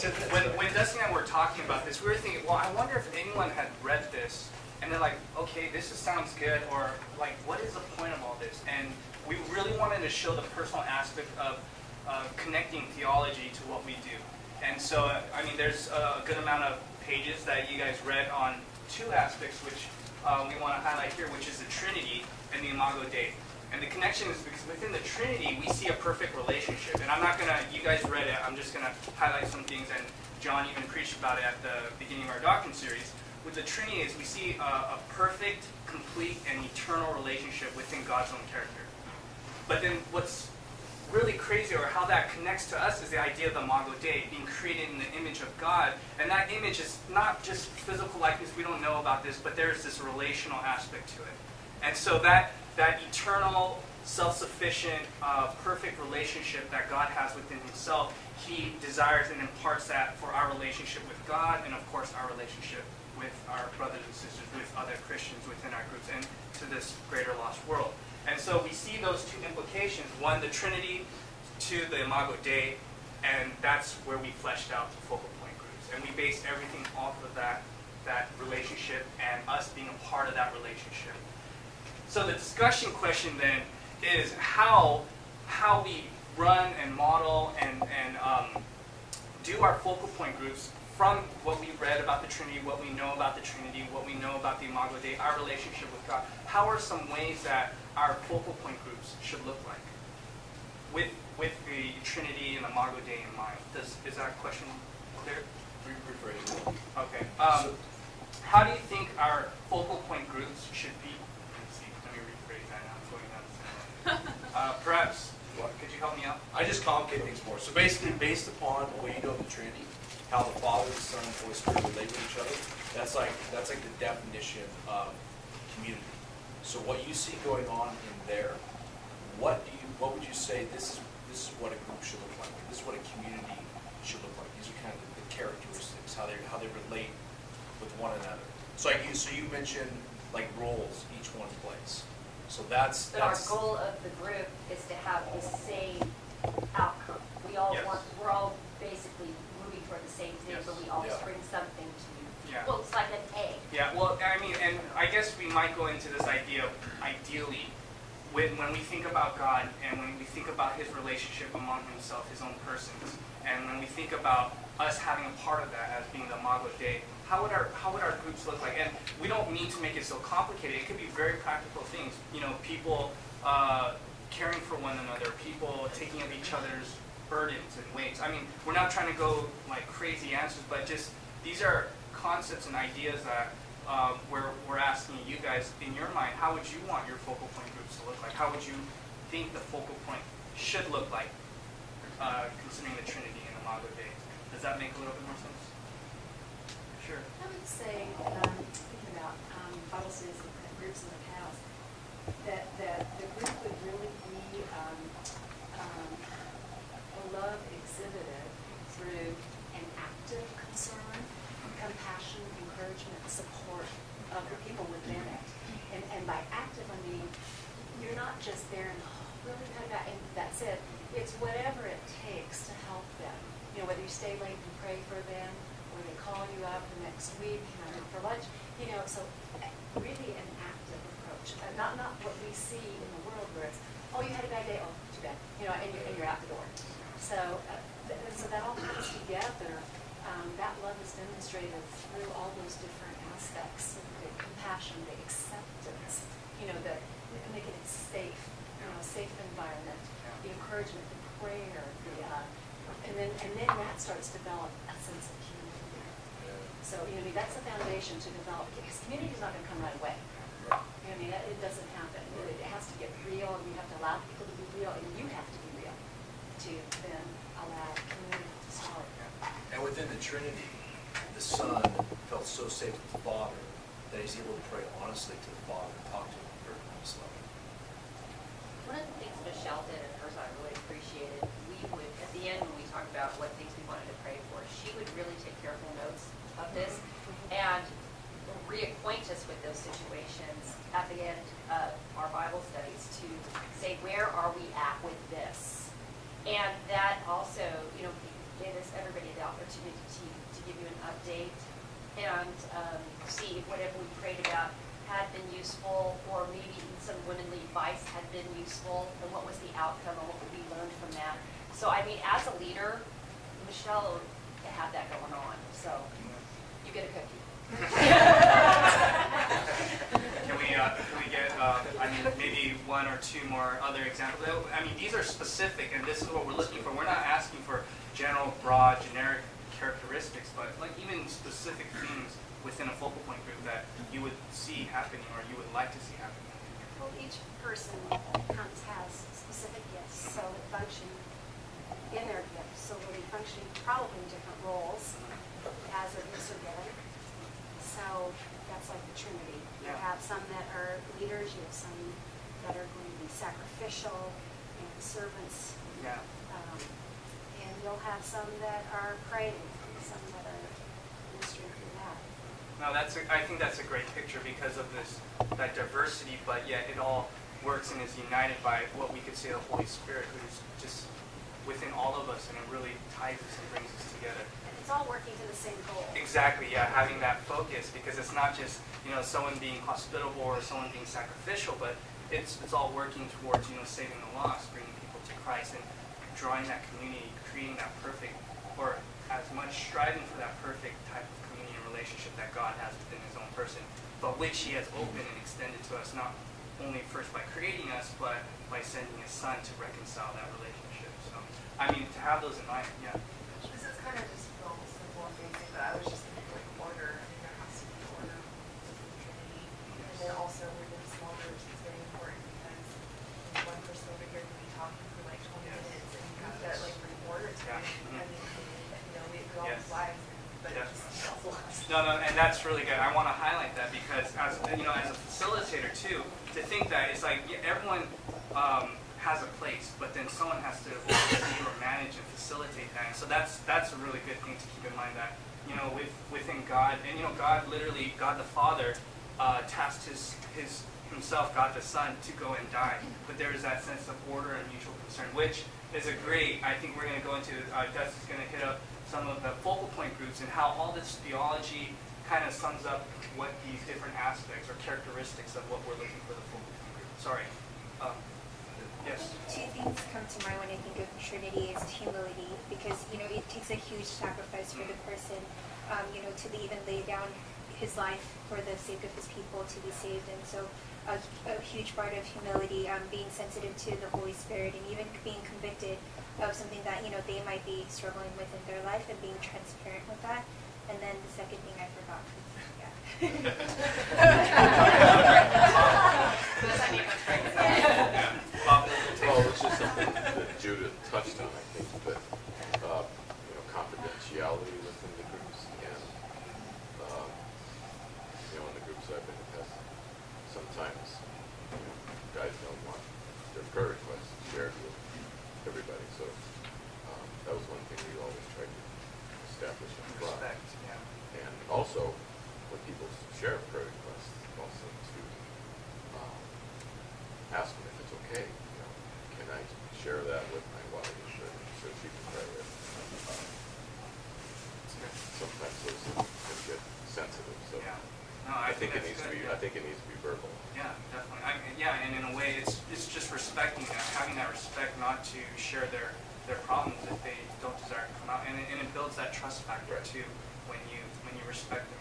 when Dusty and I were talking about this, we were thinking, well, I wonder if anyone had read this and they're like, okay, this sounds good, or like, what is the point of all this? And we really wanted to show the personal aspect of connecting theology to what we do. And so, I mean, there's a good amount of pages that you guys read on two aspects, which we want to highlight here, which is the Trinity and the Imago Dei. And the connection is because within the Trinity, we see a perfect relationship. And I'm not going to, you guys read it, I'm just going to highlight some things, and John even preached about it at the beginning of our doctrine series. With the Trinity is we see a perfect, complete, and eternal relationship within God's own character. But then what's really crazy, or how that connects to us, is the idea of the Imago Dei, being created in the image of God. And that image is not just physical likeness, we don't know about this, but there's this relational aspect to it. And so that eternal, self-sufficient, perfect relationship that God has within himself, he desires and imparts that for our relationship with God, and of course our relationship with our brothers and sisters, with other Christians within our groups, and to this greater lost world. And so we see those two implications. One, the Trinity, two, the Imago Dei, and that's where we fleshed out the Focal Point groups. And we based everything off of that relationship and us being a part of that relationship. So the discussion question then is how we run and model and do our Focal Point groups from what we read about the Trinity, what we know about the Trinity, what we know about the Imago Dei, our relationship with God. How are some ways that our Focal Point groups should look like with the Trinity and the Imago Dei in mind? Is that question clear? Rephrase it. Okay. How do you think our Focal Point groups should be? Let me rephrase that now. I'm going down the same way. Perhaps, could you help me out? I just complicate things more. So basically, based upon what you know of the Trinity, how the Father, the Son, and the Holy Spirit relate with each other, that's like the definition of community. So what you see going on in there, what would you say this is what a group should look like? This is what a community should look like. These are kind of the characteristics, how they relate with one another. So you mentioned like roles each one plays. So that's our goal of the group is to have the same outcome. We all we're all basically moving toward the same thing, but we all bring something to. Yeah. Well, it's like an egg. Yeah. Well, I mean, and I guess we might go into this idea of ideally, when we think about God and when we think about his relationship among himself, his own persons, and when we think about us having a part of that as being the Imago Dei, how would our groups look like? And we don't need to make it so complicated. It could be very practical things. You know, people caring for one another, people taking of each other's burdens and weights. I mean, we're not trying to go like crazy answers, but just these are concepts and ideas that we're asking you guys, in your mind, how would you want your Focal Point groups to look like? How would you think the Focal Point should look like, considering the Trinity and Imago Dei? Does that make a little bit more sense? Sure. I would say, thinking about Bible studies and groups in the past, that the group would really be a love exhibited through an active concern, compassion, encouragement, support of the people within it. And by active, I mean, you're not just there and really kind of, and that's it. It's whatever it takes to help them. You know, whether you stay late and pray for them, or they call you up the next week for lunch. You know, so really an active approach. Not what we see in the world where it's, oh, you had a bad day, oh, too bad. You know, and you're out the door. So that all comes together. That love is demonstrated through all those different aspects: the compassion, the acceptance, you know, making it safe, safe environment, the encouragement, the prayer, and then that starts to develop a sense of community. So that's the foundation to develop, because community is not going to come right away. I mean, it doesn't happen. It has to get real, and you have to allow people to be real, and you have to be real to then allow community to start. And within the Trinity, the Son felt so safe with the Father that he's able to pray honestly to the Father and talk to him on a honest level. One of the things Michelle did at hers I really appreciated, we would, at the end when we talked about what things we wanted to pray for, she would really take careful notes of this and reacquaint us with those situations at the end of our Bible studies to say, where are we at with this? And that also, gave us everybody the opportunity date and see if whatever we prayed about had been useful, or maybe even some womenly advice had been useful, and what was the outcome and what could we learn from that. So I mean, as a leader, Michelle had that going on, so you get a cookie. Can we get, I mean, maybe one or two more other examples? I mean, these are specific, and this is what we're looking for. We're not asking for general, broad, generic characteristics, but like even specific things within a focal point group that you would see happening or you would like to see happening. Well, each person has specific gifts, so they function in their gifts. So we'll be functioning probably in different roles as their gifts are given. So that's like the Trinity. You Yeah. have some that are leaders, you have some that are going to be sacrificial and servants, Yeah. and you'll have some that are praying, some that are ministering through that. No, I think that's a great picture because of that diversity, but yet it all works and is united by what we could say the Holy Spirit, who's just within all of us, and it really ties us and brings us together. And it's all working to the same goal. Exactly, yeah, having that focus, because it's not just, someone being hospitable or someone being sacrificial, but it's all working towards, saving the lost, bringing people to Christ, and drawing that community, creating that perfect, or as much striving for that perfect type of community and relationship that God has within his own person, but which he has opened and extended to us, not only first by creating us, but by sending his son to reconcile that relationship. So, I mean, to have those in mind, yeah. This is kind of just real simple and basic, but I was just thinking like order. I mean, there has to be order within the Trinity. And then also within small groups, it's very important because one person over here can be talking for like 20 Yes. minutes, and you have to like bring order to Yeah. it. I mean, we all Yes. have lives, but Yes. it's just lives. No, and that's really good. I want to highlight that because as a facilitator too, to think that it's like everyone has a place, but then someone has to oversee or manage and facilitate that. And so that's a really good thing to keep in mind that within God, and God literally, God the Father, tasked himself, God the Son, to go and die. But there is that sense of order and mutual concern, which is a great. I think we're going to go into. Gus is going to hit up some of the focal point groups and how all this theology kind of sums up what these different aspects or characteristics of what we're looking for the focal point group. Sorry. Yes. Two things come to mind when I think of Trinity is humility, because it takes a huge sacrifice for the person, to even lay down his life for the sake of his people to be saved, and so a huge part of humility, being sensitive to the Holy Spirit, and even being convicted of something that they might be struggling with in their life, and being transparent with that. And then the second thing I forgot. Yeah. Bob? Well, it's just something that Judith touched on, I think, but, confidentiality within the groups, and, in the groups I've been in, sometimes, guys don't want their prayer requests shared with everybody, so, that was one thing we always tried to establish up front. Respect, yeah. And also, when people share prayer requests, also to ask them if it's okay. Can I share that with my wife so she can pray with? Sometimes those can get sensitive, so Yeah. No, I think it that's needs to good, be. yeah. I think it needs to be verbal. Yeah, definitely. And in a way, it's just respecting that, having that respect, not to share their problems if they don't desire to come out, and it builds that trust factor Right. too when you respect them